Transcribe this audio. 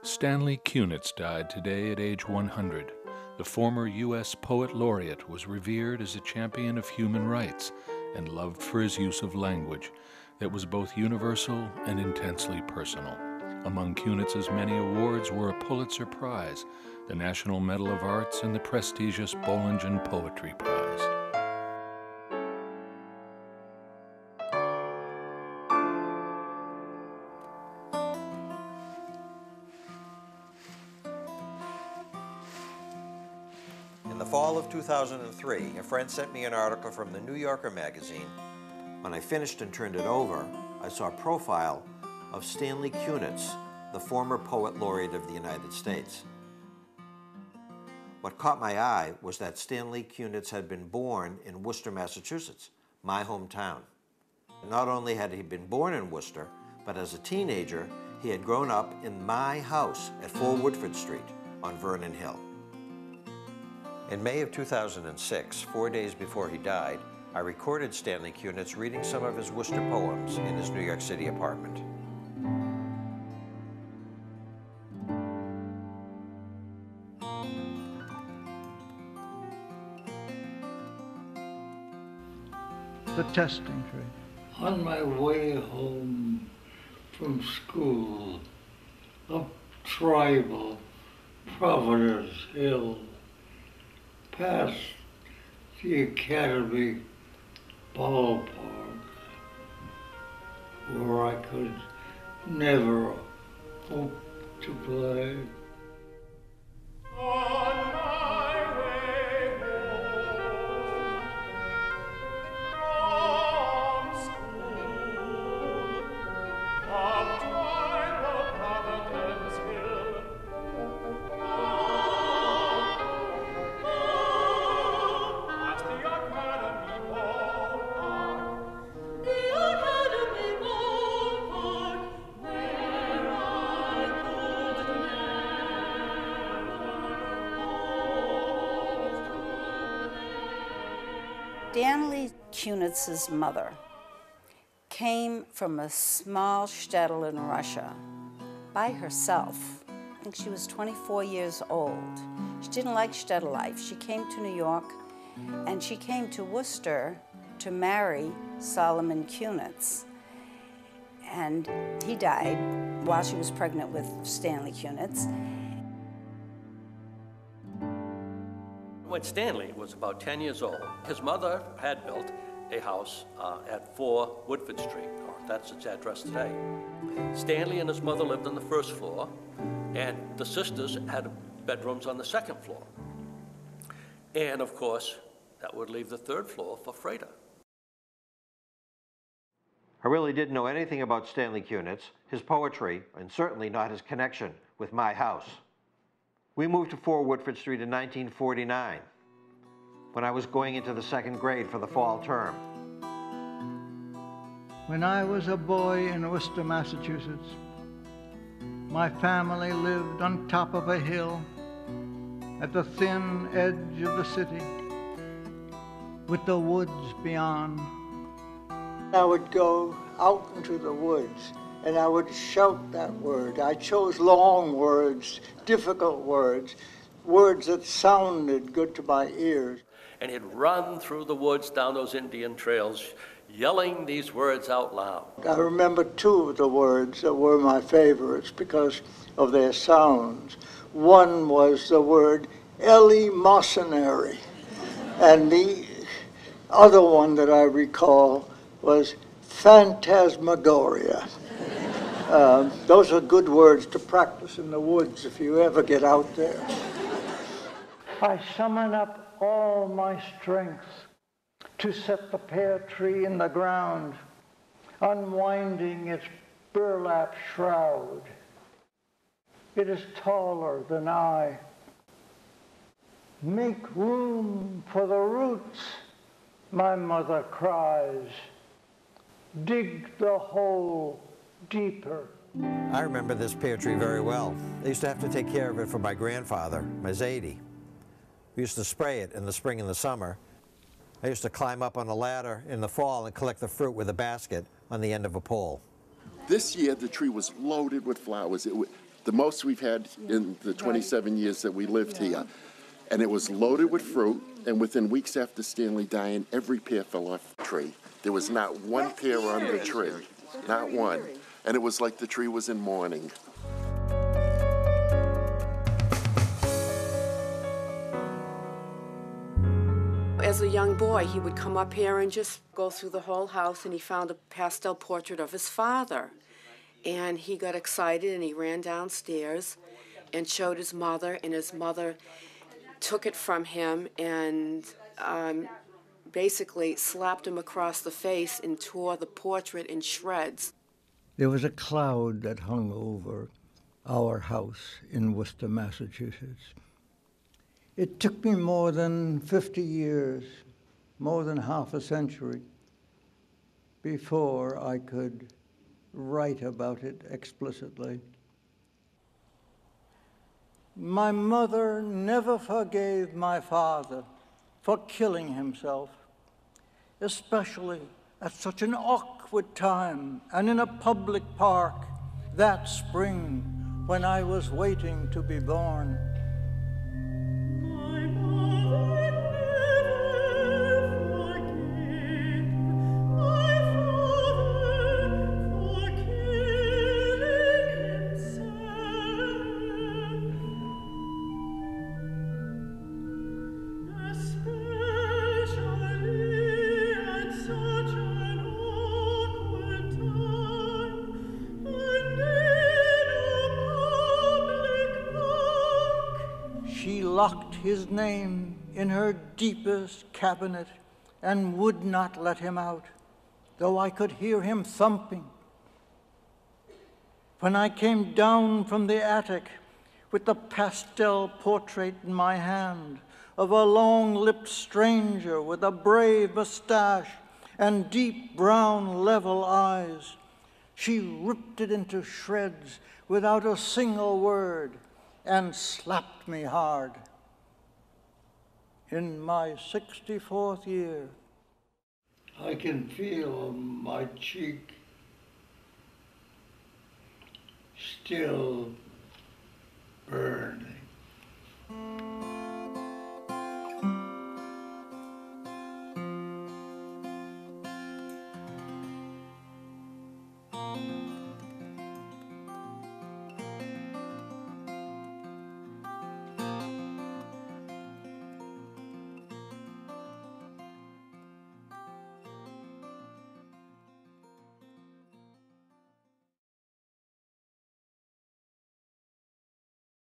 Stanley Kunitz died today at age 100. The former US Poet Laureate was revered as a champion of human rights and loved for his use of language that was both universal and intensely personal. Among Kunitz's many awards were a Pulitzer Prize, the National Medal of Arts, and the prestigious Bollingen Poetry Prize. In the fall of 2003, a friend sent me an article from the New Yorker magazine. When I finished and turned it over, I saw a profile of Stanley Kunitz, the former Poet Laureate of the United States. What caught my eye was that Stanley Kunitz had been born in Worcester, Massachusetts, my hometown. Not only had he been born in Worcester, but as a teenager, he had grown up in my house at 4 Woodford Street on Vernon Hill. In May of 2006, 4 days before he died, I recorded Stanley Kunitz reading some of his Worcester poems in his New York City apartment. The testing tree. On my way home from school, up Tribal, Providence Hill, past the Academy ballpark, where I could never hope to play. On my way home from school, up Tribal, Providence Hill, past the Academy ballpark, where I could Stanley Kunitz's mother came from a small shtetl in Russia by herself. I think she was 24 years old. She didn't like shtetl life. She came to New York, and she came to Worcester to marry Solomon Kunitz. And he died while she was pregnant with Stanley Kunitz. When Stanley was about 10 years old, his mother had built a house at 4 Woodford Street, or that's its address today. Stanley and his mother lived on the first floor, and the sisters had bedrooms on the second floor. And of course, that would leave the third floor for Freda. I really didn't know anything about Stanley Kunitz, his poetry, and certainly not his connection with my house. We moved to 4 Woodford Street in 1949, when I was going into the 2nd grade for the fall term. When I was a boy in Worcester, Massachusetts, my family lived on top of a hill at the thin edge of the city, with the woods beyond. I would go out into the woods and I would shout that word. I chose long words, difficult words, words that sounded good to my ears. And he'd run through the woods down those Indian trails, yelling these words out loud. I remember 2 of the words that were my favorites because of their sounds. One was the word eleemosynary, and the other one that I recall was phantasmagoria. Those are good words to practice in the woods if you ever get out there. I summon up all my strength to set the pear tree in the ground, unwinding its burlap shroud. It is taller than I. Make room for the roots, my mother cries. Dig the hole deeper. I remember this pear tree very well. I used to have to take care of it for my grandfather, my Zadie. We used to spray it in the spring and the summer. I used to climb up on a ladder in the fall and collect the fruit with a basket on the end of a pole. This year, the tree was loaded with flowers. the most we've had in the 27 years that we lived here. And it was loaded with fruit, and within weeks after Stanley dying, every pear fell off the tree. There was not one pear on the tree, not one. And it was like the tree was in mourning. As a young boy, he would come up here and just go through the whole house, and he found a pastel portrait of his father. And he got excited, and he ran downstairs and showed his mother, and his mother took it from him and basically slapped him across the face and tore the portrait in shreds. There was a cloud that hung over our house in Worcester, Massachusetts. It took me more than 50 years, more than half a century, before I could write about it explicitly. My mother never forgave my father for killing himself, especially at such an awkward time and in a public park that spring when I was waiting to be born. My mother never forgave my father for killing himself. Especially at such an awkward time and in a public park. She locked his name in her deepest cabinet and would not let him out, though I could hear him thumping. When I came down from the attic with the pastel portrait in my hand of a long-lipped stranger with a brave mustache and deep brown level eyes, she ripped it into shreds without a single word and slapped me hard. In my 64th year, I can feel my cheek still burn.